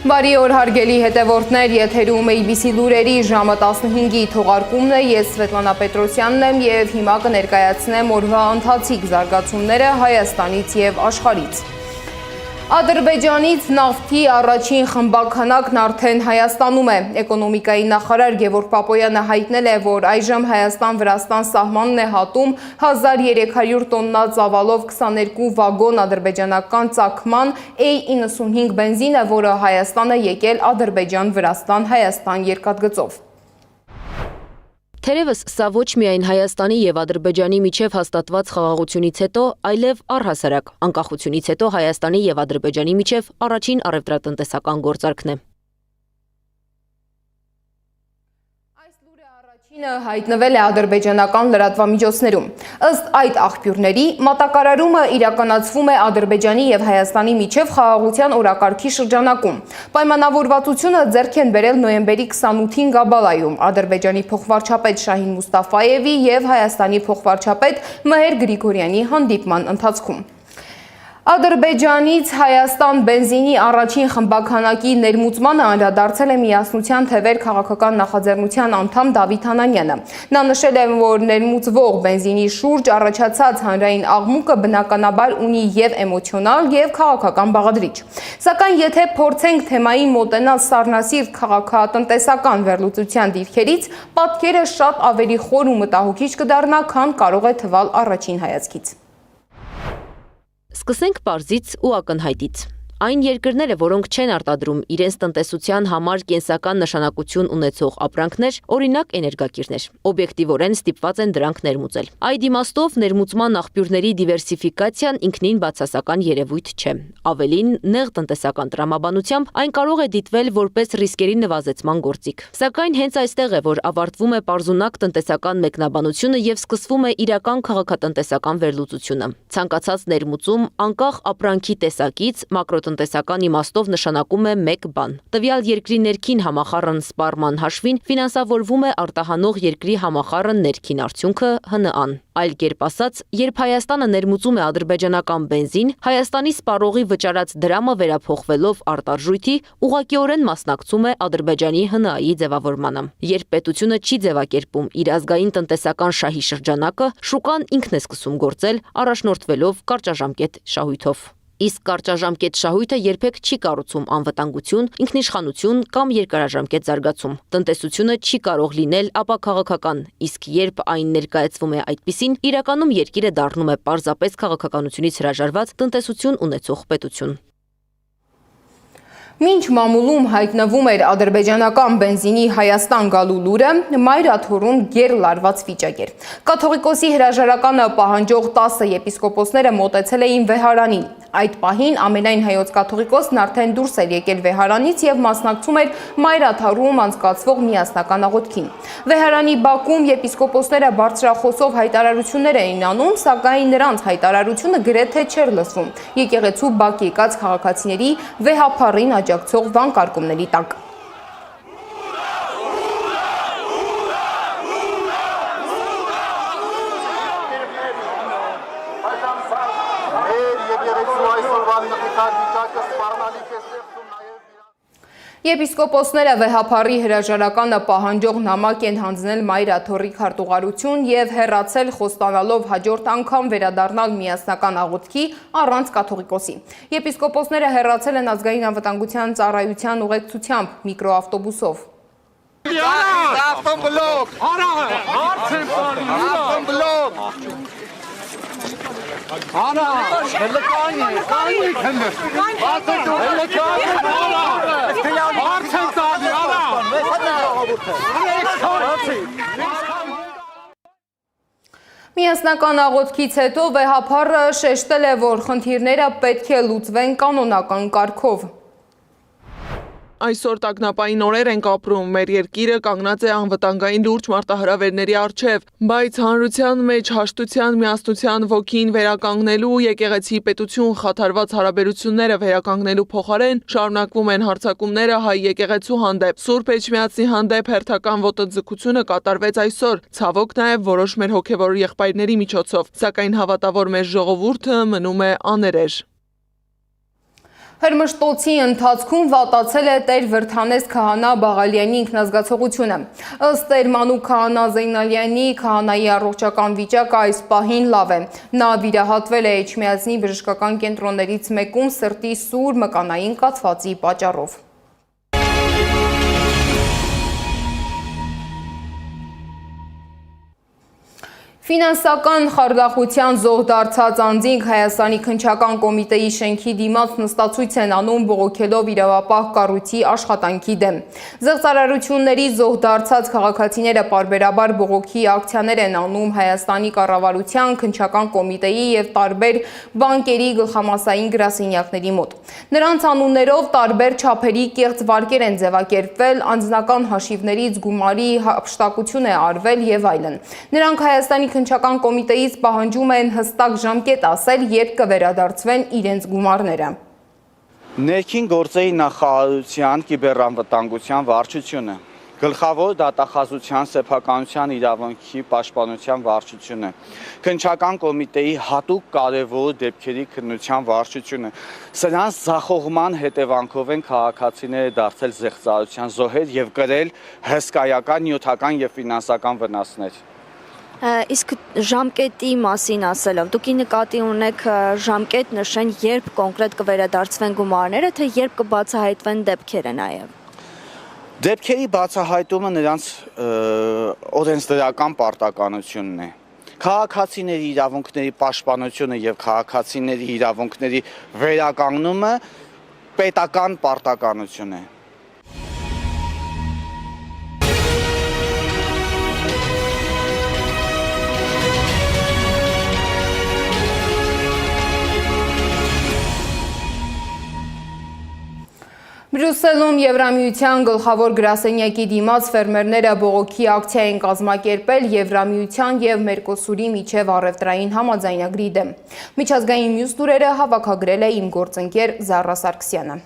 Բարի օր հարգելի հետևորդներ, եթերում ABC լուրերի ժամը 15-ի թողարկումն է, ես Սվետլանա Պետրոսյանն եմ և հիմա կներկայացնեմ օրվա ընթացիկ զարգացումները Հայաստանից և աշխարհից։ Ադրբեջանից նավթի առաջին խմբաքանակն արդեն Հայաստանում է։ Էկոնոմիկայի նախարար Գևորգ Պապոյանը հայտնել է, որ այժմ Հայաստան-Վրաստան սահմանն է հատում 1300 տոննա ծավալով 22 վագոն ադրբեջանական ծագման A95 բենզինը, որը Հայաստան է եկել Ադրբեջան-Վրաստան-Հայաստան երկաթգծով։ Թերևս սա ոչ միայն Հայաստանի և Ադրբեջանի միջև հաստատված խաղաղությունից հետո, այլև առհասարակ անկախությունից հետո Հայաստանի և Ադրբեջանի միջև առաջին առևտրատնտեսական գործարքն է։ Հայտնվել է ադրբեջանական լրատվամիջոցներում։ Ըստ այդ աղբյուրների, մատակարարումը իրականացվում է Ադրբեջանի և Հայաստանի միջև խաղաղության օրակարգի շրջանակում։ Պայմանավորվածությունը ձեռք են բերել նոյեմբերի 28-ին Գաբալայում Ադրբեջանի փոխվարչապետ Շահին Մուստաֆայևի և Հայաստանի փոխվարչապետ Մհեր Գրիգորյանի հանդիպման ընթացքում։ Ադրբեջանից Հայաստան բենզինի առաջին խմբաքանակի ներմուծմանը անդրադարձել է Միասնության թևեր քաղաքական նախաձեռնության անդամ Դավիթ Անանյանը։ Նա նշել է, որ ներմուծվող բենզինի շուրջ առաջացած հանրային աղմուկը բնականաբար ունի և էմոցիոնալ, և քաղաքական բաղադրիչ։ Սակայն եթե փորձենք թեմային մոտենալ սառնասիրտ քաղաքատնտեսական վերլուծության դիրքերից, պատկերը շատ ավելի խոր ու մտահոգիչ կդառնա, քան կարող է թվալ առաջին հայացքից։ Սկսենք պարզից ու ակնհայտից։ Այն երկրները, որոնք չեն արտադրում իրենց տնտեսության համար կենսական նշանակություն ունեցող ապրանքներ, օրինակ էներգակիրներ, օբյեկտիվորեն ստիպված են դրանք ներմուծել։ Այդ իմաստով ներմուծման աղբյուրների դիվերսիֆիկացիան ինքնին բացասական երևույթ չէ։ Ավելին, նեղ տնտեսական տրամաբանությամբ այն կարող է դիտվել որպես ռիսկերի նվազեցման գործիք։ Սակայն հենց այստեղ է, որ ավարտվում է պարզունակ տնտեսական մեկնաբանությունը և սկսվում է իրական քաղաքատնտեսական վերլուծությունը։ Ցանկացած ներմուծում, անկախ ապրանքի տեսակից, տնտեսական իմաստով նշանակում է մեկ բան։ Տվյալ երկրի ներքին համախառն սպառման հաշվին ֆինանսավորվում է արտահանող երկրի համախառն ներքին արդյունքը ՀՆԱ-ն։ Այլ կերպ ասած, երբ Հայաստանը ներմուծում է ադրբեջանական բենզին, Հայաստանի սպառողի վճարած դրամը վերափոխվելով արտարժույթի, ուղղակիորեն մասնակցում է Ադրբեջանի ՀՆԱ-ի ձևավորմանը։ Երբ պետությունը չի ձևակերպում իր ազգային տնտեսական շահի շրջանակը, շուկան ինքն է սկսում գործել, առաջնորդվելով կարճաժամկետ շահույթով։ Իսկ կարճաժամկետ շահույթը երբեք չի կառուցում անվտանգություն, ինքնիշխանություն կամ երկարաժամկետ զարգացում։ Տնտեսությունը չի կարող լինել ապաքաղաքական, իսկ երբ այն ներկայացվում է այդպիսին, իրականում երկիրը դառնում է պարզապես քաղաքականությունից հրաժարված տնտեսություն ունեցող պետություն։ Մինչ մամուլում հայտնվում էր ադրբեջանական բենզինի Հայաստան գալու լուրը, մայր աթոռում գերլարված վիճակ էր։ Կաթողիկոսի հրաժարականը պահանջող 10 եպիսկոպոսները մոտեցել էին վեհարանին։ Այդ պահին ամենայն հայոց կաթողիկոսն արդեն դուրս էր եկել վեհարանից և մասնակցում էր մայր աթոռում անցկացվող միասնական աղոթքին։ Վեհարանի բակում եպիսկոպոսները բարձրախոսով հայտարարություններ էին անում, սակայն նրանց հայտարարությունը գրեթե չէր լսվում եկեղեցու բակ եկած քաղաքացիների վեհափառին աջակցող վանկարկումների տակ։ Եպիսկոպոսները վեհափառի հրաժարականը պահանջող նամակ են հանձնել մայր աթոռի քարտուղարություն և հեռացել խոստանալով հաջորդ անգամ վերադառնալ միասնական աղոթքի առանց կաթողիկոսի։ Եպիսկոպոսները հեռացել են ազգային անվտանգության ծառայության ուղեկցությամբ միկրոավտոբուսով։ Միասնական աղոթքից հետո վեհափառը շեշտել է, որ խնդիրները պետք է լուծվեն կանոնական կարգով։ Այսօր տագնապային օրեր ենք ապրում, մեր երկիրը կանգնած է անվտանգային լուրջ մարտահրավերների առջև, բայց հանրության մեջ հաշտության, միասնության ոգին վերականգնելու, եկեղեցի պետություն խաթարված հարաբերությունները վերականգնելու փոխարեն շարունակվում են հարձակումները հայ եկեղեցու հանդեպ։ Սուրբ Էջմիածնի հանդեպ հերթական ոտնձգությունը կատարվեց այսօր, ցավոք նաև որոշ մեր հոգևոր եղբայրների միջոցով, սակայն հավատավոր մեր ժողովուրդը մնում է աներեր։ Հրմշտոցի ընթացքում վատացել է Տեր Վրդանես քահանա Բաղալյանի ինքնազգացողությունը։ Ըստ Տեր Մանուկ քահանա Զեյնալյանի քահանայի առողջական վիճակը այս պահին լավ է։ Նա վիրահատվել է Էջմիածնի բժշկական կենտրոններից մեկում սրտի սուր մկանային կաթվածի պատճառով։ Ֆինանսական խարդախության զոհ դարձած անձինք Հայաստանի քննչական կոմիտեի շենքի դիմաց նստացույց են անում բողոքելով իրավապահ կառույցի աշխատանքի դեմ։ Զեղծարարությունների զոհ դարձած քաղաքացիները պարբերաբար բողոքի ակցիաներ են անում Հայաստանի կառավարության, քննչական կոմիտեի եւ տարբեր բանկերի գլխամասային գրասենյակների մոտ։ Նրանց անուններով տարբեր չափերի կեղծ վարկեր են ձևակերպվել, անձնական հաշիվներից գումարի հափշտակություն է արվել եւ այլն։ Նրանք Հայաստանի քննչական կոմիտեից պահանջում են հստակ ժամկետ ասել, երբ կվերադարձվեն իրենց գումարները։ Ներքին գործերի նախարարության կիբերանվտանգության վարչությունը, գլխավոր դատախազության սեփականության իրավունքի պաշտպանության վարչությունը, քննչական կոմիտեի հատուկ կարևոր դեպքերի քննության վարչությունը, սրանց ձախողման հետևանքով են քաղաքացիները դարձել զեղծարարության զոհեր եւ կրել հսկայական նյութական եւ ֆինանսական վնասներ։ Իսկ ժամկետի մասին ասելով, դուք նկատի ունեք ժամկետ նշեն, երբ կոնկրետ կվերադարձվեն գումարները, թե երբ կբացահայտվեն դեպքերը նաև։ Դեպքերի բացահայտումը նրանց օրենսդրական պարտականությունն է։ Քաղաքացիների իրավունքների պաշտպանությունը եւ քաղաքացիների իրավունքների վերականգնումը պետական պարտականություն է։ Բրյուսելում Եվրամիության գլխավոր գրասենյակի դիմաց ֆերմերները բողոքի ակցիա են կազմակերպել Եվրամիության եւ Մերկոսուրի միջև առևտրային համաձայնագրի դեմ։ Միջազգային մյուս լուրերը հավաքագրել է իմ գործընկեր Զառա Սարգսյանը։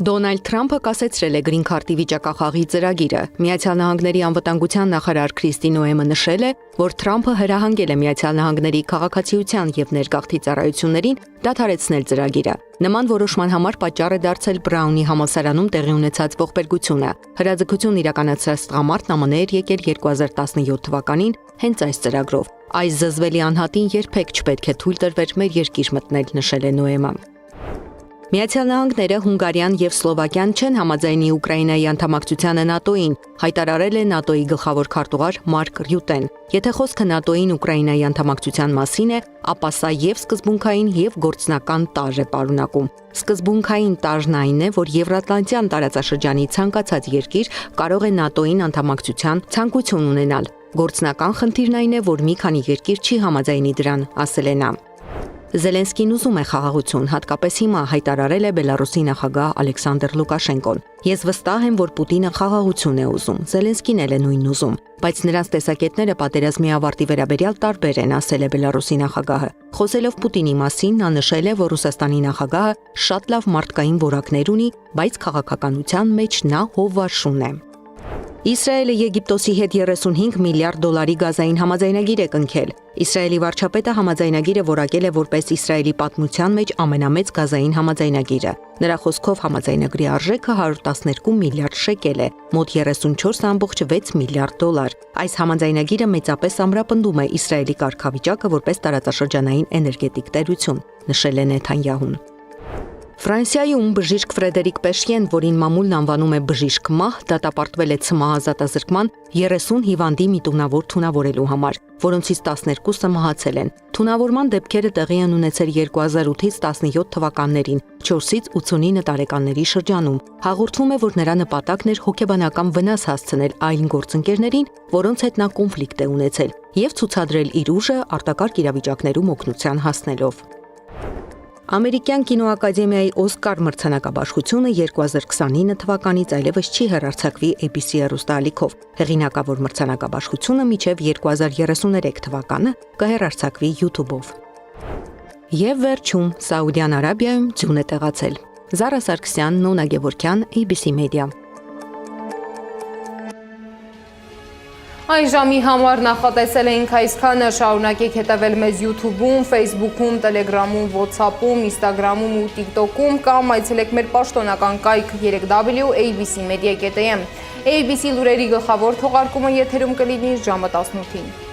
Դոնալդ Թրամփը կասեցրել է Գրին քարտի վիճակախաղի ծրագիրը։ Միացյալ Նահանգների անվտանգության նախարար Քրիստի Նոեմը նշել է, որ Թրամփը հրահանգել է Միացյալ Նահանգների քաղաքացիության եւ ներգաղթի ծառայություններին դադարեցնել ծրագիրը։ Նման որոշման համար պատճառ է դարձել Բրաունի համալսարանում տեղի ունեցած ողբերգությունը։ Հրաձգություն իրականացրած տղամարդն ԱՄՆ էր եկել 2017 թվականին հենց այս ծրագրով։ Այս զզվելի անհատին երբեք չպետք է թույլ տրվեր մեր երկիր մտնել, նշել է Նոեմը։ Միացյալ Նահանգները, Հունգարիան եւ Սլովակիան չեն համաձայնի Ուկրաինայի անդամակցությանը ՆԱՏՕ-ին, հայտարարել է ՆԱՏՕ-ի գլխավոր քարտուղար Մարկ Ռյուտեն։ Եթե խոսքը ՆԱՏՕ-ին Ուկրաինայի անդամակցության մասին է, ապա սա եւ սկզբունքային եւ գործնական տարր է պարունակում։ Սկզբունքային տարրն այն է, որ Եվրատլանտյան տարածաշրջանի ցանկացած երկիր կարող է ՆԱՏՕ-ին անդամակցության ցանկություն ունենալ։ Գործնական խնդիրն այն է, որ մի քանի երկիր չի համաձայնի դրան, ասել է նա։ Զելենսկին ուզում է խաղաղություն, հատկապես հիմա, հայտարարել է Բելարուսի նախագահ Ալեքսանդր Լուկաշենկոն։ Ես վստահ եմ, որ Պուտինը խաղաղություն է ուզում, Զելենսկին էլ է նույնն ուզում, բայց նրանց տեսակետները պատերազմի ավարտի վերաբերյալ տարբեր են, ասել է Բելարուսի նախագահը։ Խոսելով Պուտինի մասին, նա նշել է, որ Ռուսաստանի նախագահը շատ լավ մարդկային որակներ ունի, բայց քաղաքականության մեջ նա հովվարշուն է։ Իսրայելը Եգիպտոսի հետ 35 միլիարդ դոլարի գազային համաձայնագիր է կնքել։ Իսրայելի վարչապետը համաձայնագիրը որակել է որպես Իսրայելի պատմության մեջ ամենամեծ գազային համաձայնագիրը։ Նրա խոսքով համաձայնագրի արժեքը 112 միլիարդ շեկել է, մոտ 34.6 միլիարդ դոլար։ Այս համաձայնագիրը մեծապես ամրապնդում է Իսրայելի կարգավիճակը որպես տարածաշրջանային էներգետիկ տերություն, նշել է Նեթանյահուն։ Ֆրանսիայում բժիշկ Ֆրեդերիկ Պեշյեն, որին մամուլն անվանում է բժիշկ մահ, դատապարտվել է ցմահազատազրկման 30 հիվանդի միտումնավոր թունավորելու համար, որոնցից 12-ը մահացել են։ Թունավորման դեպքերը տեղի են ունեցել 2008-ից 17 թվականներին, 4-ից 89 տարեկանների շրջանում։ Հաղորդվում է, որ նրա նպատակն էր հոգեբանական վնաս հասցնել այլ գործընկերներին, որոնց հետ նա կոնֆլիկտ է ունեցել, եւ ցուցադրել իր ուժը արտակարգ իրավիճակներում օգնության հասնելով։ Ամերիկյան կինոակադեմիայի Օսկար մրցանակաբաշխությունը 2029 թվականից այլևս չի հեռարձակվի ABC հեռուստաալիքով։ Հեղինակավոր մրցանակաբաշխությունը մինչև 2033 թվականը կհեռարձակվի YouTube-ով։ Եվ վերջում Սաուդյան Արաբիայում ձյուն է տեղացել։ Զառա Սարգսյան, Նոնա Գևորգյան, ABC Media։ Այն ժամի համար նախատեսել էինք այսքանը, շարունակեք հետևել մեզ YouTube-ում, Facebook-ում, Telegram-ում, WhatsApp-ում, Instagram-ում ու TikTok-ում կամ այցելեք մեր պաշտոնական կայք 3w.abc.media.am։ ABC լուրերի գլխավոր թողարկումը եթերում կլինի ժամը 18-ին։